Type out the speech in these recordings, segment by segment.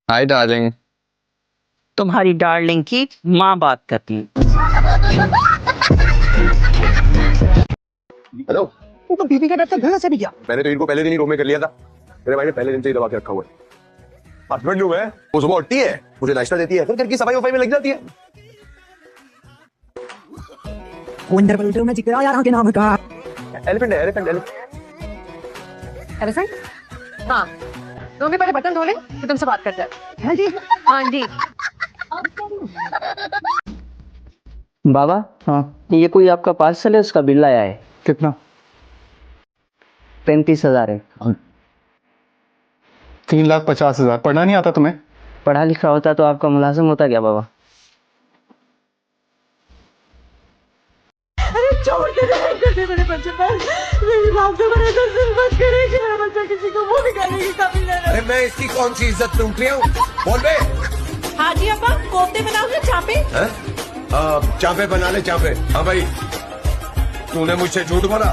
Hi darling. तुम्हारी darling की माँ बात करती है। हेलो। तो बीवी का डॉक्टर घर से भी गया। मैंने तो इनको पहले दिन ही रूम में कर लिया था। मेरे भाई ने पहले दिन से ही दबा के रखा हुआ है। हस्बैंड हूं मैं, वो सुबह उठती है, मुझे नाश्ता देती है, फिर घर की सफाई वफाई में लग जाती है। वंडर वर्ल्ड में जिक्र यार के नाम का एलिफेंट है, एलिफेंट एलिफेंट। हाँ, तुम भी पहले बटन धो ले, फिर तुमसे बात करते हैं। हाँ जी। हाँ जी। बाबा, हाँ ये कोई आपका पार्सल है, उसका बिल आया है। कितना? 35,000 है। 3,50,000। पढ़ना नहीं आता तुम्हें? पढ़ा लिखा होता तो आपका मुलाजिम होता क्या बाबा? अरे छोड़ दे मेरे बच्चे पर। मेरी बात तो मेरे दिल से मत करेगी। मेरा बच्चा किसी को मुंह निकालने की काबिल नहीं है। अरे मैं इसकी कौन सी इज्जत लूट रहा हूँ? बोल बे। हाँ जी अब्बा, कोफ्ते बनाओगे चापे? चापे बना ले चापे। हाँ भाई, तूने मुझसे झूठ बोला,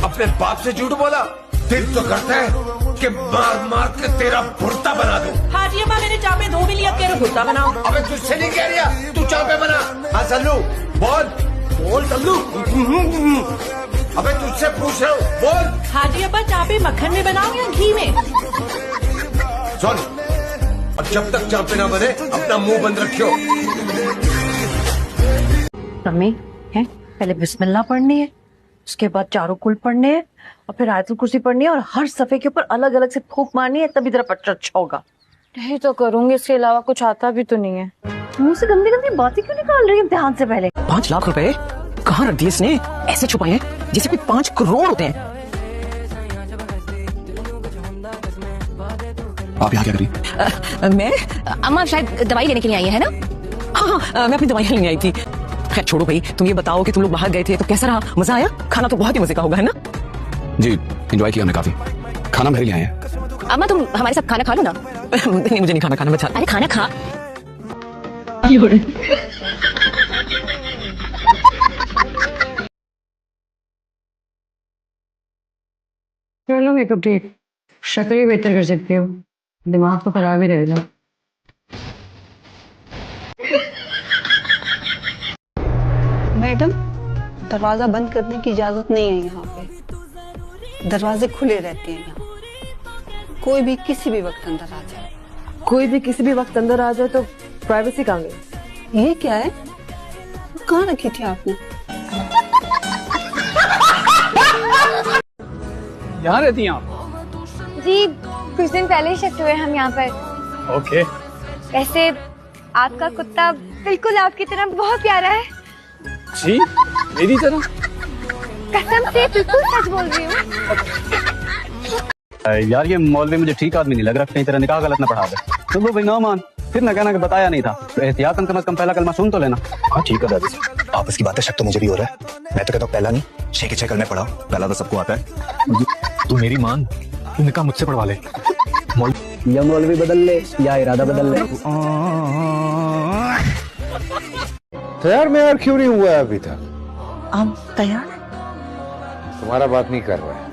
अपने बाप से झूठ बोला। दिल तो करता है कि मार मार के तेरा भुर्ता बना दूं। हाँ जी अब्बा, मैंने चापे धो भी लिया, तेरा भुट्टा बनाओ। अबे तुझसे नहीं कह रहा, तू चापे बना। हाँ सल्लू, बोल बोल सल्लू। अबे तुझसे पूछ रहा हूँ, बोल। हाँ जी अब्बा, चापे मक्खन में बनाओ या घी में? सुन, अब जब तक चापे ना बने अपना मुंह बंद रखियो। मम्मी है, पहले बिस्मिल्लाह पढ़नी है, उसके बाद चारों कुल पढ़ने हैं, और फिर आयतुल कुर्सी पढ़नी है, और हर सफे के ऊपर अलग अलग से फूंक मारनी है, तभी तेरा पट्टा अच्छा होगा। यही तो करूंगी, इसके अलावा कुछ आता भी तो नहीं है। मुंह से गंदी गंदी बातें क्यों निकाल रही है इम्तिहान से पहले? 5 लाख रुपए कहाँ रख दिए इसने? ऐसे छुपाए हैं जैसे कोई 5 करोड़ होते हैं। आप यहाँ क्या करी? मैं अम्मा शायद दवाई लेने के लिए आई है ना? हाँ, मैं अपनी दवाइयाँ लेने आई थी। खैर छोड़ो भाई, तुम ये बताओ कि तुम लोग बाहर गए थे तो कैसा रहा? मजा आया? खाना तो बहुत ही मजे का होगा, है ना? जी एंजॉय किया हमने काफी। खाना मेरे लिए आए हैं। अम्मा तुम हमारे साथ खाना खा लो ना। नहीं, मुझे नहीं खाना, खाना मैं अरे खाना खा। कर लो मेकअप ठीक, शक्ल भी बेहतर कर सकती हो, दिमाग तो खराब ही रहेगा। मैडम, दरवाजा बंद करने की इजाजत नहीं है यहाँ पे। दरवाजे खुले रहते हैं यहाँ, कोई भी किसी भी वक्त अंदर आ जाए। कोई भी किसी भी वक्त अंदर आ जाए तो प्राइवेसी कहाँ गई? ये क्या है? कहाँ रखी थी आपने? यहाँ रहती हैं आप? जी कुछ दिन पहले ही शिफ्ट हुए हम यहाँ पर। ओके। वैसे आपका कुत्ता बिल्कुल आपकी तरह बहुत प्यारा है। जी मेरी तरह? कसम से बिल्कुल सच बोल रही हूँ। यार ये मौलवी मुझे ठीक आदमी नहीं लग रहा, कहीं तेरा निकाह गलत ना पढ़ा दे। तो वो भाई ना मान, फिर ना कहना कि बताया नहीं था। तो एहतियातन कम से कम पहला कलमा सुन तो लेना। हाँ ठीक है दादी, आपस की बातें शक तो मुझे भी हो रहा है। मैं तो कहता हूँ पहला नहीं 6 के 6 कलमे पढ़ाओ, पहला तो सबको आता है। तू मेरी मान, तू निकाह मुझसे पढ़वा ले। या मौलवी बदल ले या इरादा बदल ले। तैयार में यार क्यों नहीं हुआ है अभी तक? हम तैयार? तुम्हारा बात नहीं कर रहा है,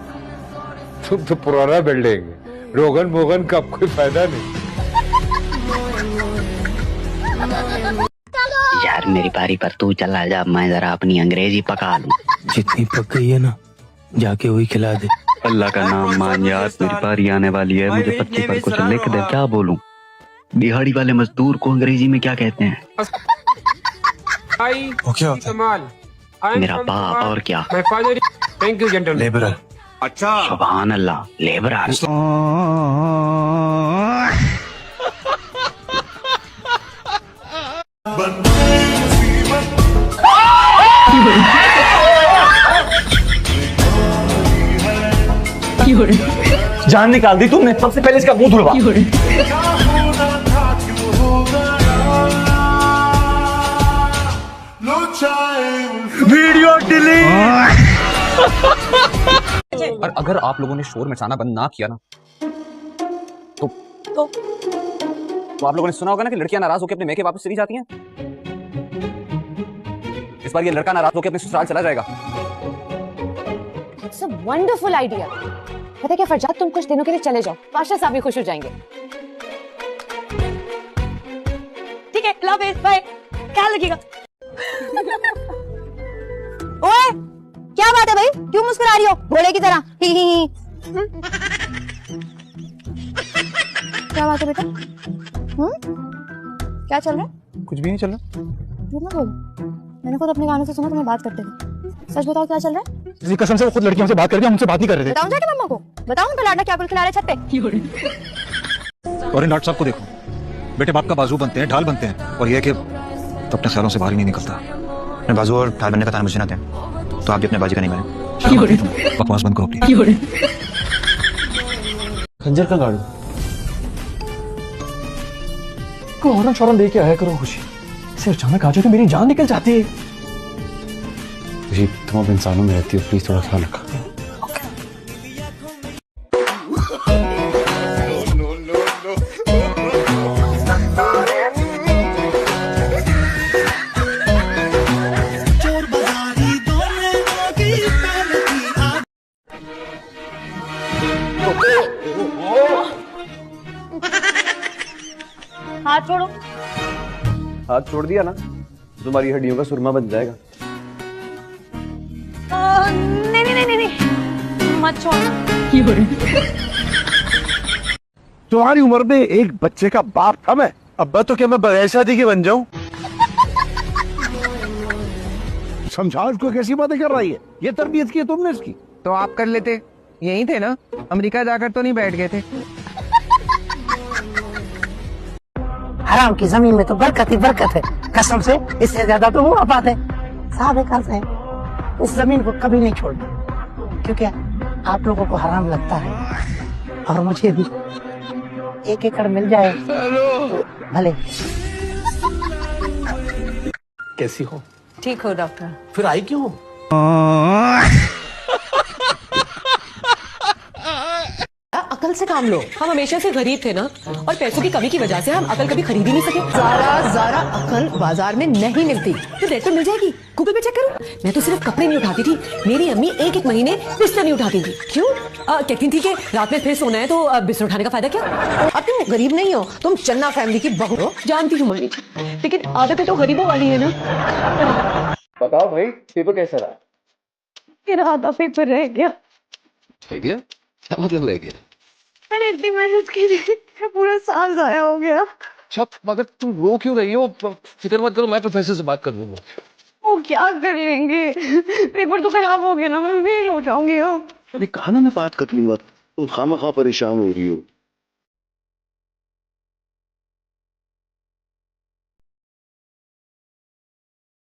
तुम तो पुराना बिल्डिंग, रोगन मोगन का कोई फायदा नहीं। यार मेरी बारी पर तू चला जा, मैं जरा अपनी अंग्रेजी पका लूं। जितनी पक गई है ना, जाके वही खिला दे। अल्लाह का नाम मान यार, मेरी बारी आने वाली है, मुझे 25 पर कुछ लिख दे। क्या बोलूं? दिहाड़ी वाले मजदूर को अंग्रेजी में क्या कहते हैं? वो क्या होता है? मेरा बाप, और क्या? Thank you gentleman. लेबरर। अच्छा, सुभान अल्लाह, लेबरर। जान निकाल दी तुमने, सबसे पहले इसका मुंह धुलवा। Video delete. और अगर आप लोगों ने शोर मचाना बंद ना किया ना तो आप लोगों ने सुना होगा ना कि लड़कियां नाराज होकर अपने मैके वापस चली जाती हैं। इस बार ये लड़का नाराज होकर अपने ससुराल चला जाएगा। It's a wonderful idea. पता है क्या फरजाद, तुम कुछ दिनों के लिए चले जाओ, बादशाह साहब भी खुश हो जाएंगे। हाफिज, बाय, ख्याल रखिएगा। ओए, क्या बात है भाई, क्यों मुस्कुरा रही हो घोड़े की तरह? ही ही। क्या बात है बेटा? क्या चल रहा है? कुछ भी नहीं चल रहा। झूठ मत बोलो, मैंने खुद अपने गानों से सुना तुम्हें बात करते थे। सच बताओ क्या चल रहा है? जी कसम से वो खुद लड़की हमसे बात कर रही है, हम उनसे बात नहीं कर रहे थे। बताऊं जाके मम्मा को? बताऊं तो लाडना क्या कुल खिला रहे छत पे? और इन डॉक्टर साहब को देखो, बेटे बाप का बाजू बनते हैं, ढाल बनते हैं, और ये कि तो अपने ख्यालों से बाहर ही नहीं निकलता। अपने बाजू और ढाल बनने का तान मुझे ना दें, तो आप भी अपने बाजी का नहीं माने। बकवास बंद करो अपनी। खंजर का गाड़ू को हॉर्न शॉर्न दे के आया करो खुशी, सिर्फ अचानक आ जाओ तो मेरी जान निकल जाती है। खुशी तुम अब इंसानों में रहती हो, प्लीज थोड़ा ख्याल रखा। हाथ छोड़ो। हाथ छोड़ दिया ना, तुम्हारी हड्डियों का सुरमा बन जाएगा। नहीं नहीं नहीं नहीं, मत छोड़ो। तुम्हारी उम्र में एक बच्चे का बाप था मैं। अब्बा तो क्या मैं बगैर शादी के बन जाऊं? समझाओ इसको, कैसी बातें कर रही है? ये तरबियत की है तुमने इसकी? तो आप कर लेते, यही थे ना, अमेरिका जाकर तो नहीं बैठ गए थे। हराम की जमीन में तो बरकत ही बरकत है, कसम से इससे ज्यादा तो वो आबाद है। साहब एक अर्ज है, इस जमीन को कभी नहीं छोड़ना, क्योंकि आप लोगों को हराम लगता है और मुझे भी। 1 एकड़ मिल जाए तो भले। कैसी हो? ठीक हो डॉक्टर। फिर आई क्यों? अकल से काम लो। हम हमेशा से गरीब थे ना, और पैसों की कमी की वजह से हम अकल कभी खरीद ही नहीं सके। ज़रा अकल बाजार में नहीं मिलती, तो रेट पे मिल जाएगी। गूगल पे चेक करो। मैं तो सिर्फ कपड़े नहीं उठाती थी, मेरी अम्मी एक महीने बिस्तर नहीं उठाती थी। क्यों? कहती थी कि रात में फिर सोना है तो बिस्तर उठाने का फायदा क्या? अब तुम गरीब नहीं हो, तुम चन्ना फैमिली की बहू हो। जानती हूँ मानी, लेकिन आदतें तो गरीबों वाली है ना। बताओ भाई, पेपर कैसा रहा? मेरा आधा पेपर रह गया। ठीक है, क्या मतलब रह गया? मैंने इतनी मेहनत की थी, पूरा साल जाया हो गया। अच्छा, मगर तुम रो क्यों रही हो? फिक्र मत करो, मैं प्रोफेसर से बात कर लूंगा। वो क्या कर लेंगे, पेपर तो खराब हो गया ना, मैं फेल हो जाऊंगी। अरे कहा ना मैं बात कर लूंगा, तुम खामखा परेशान हो रही हो।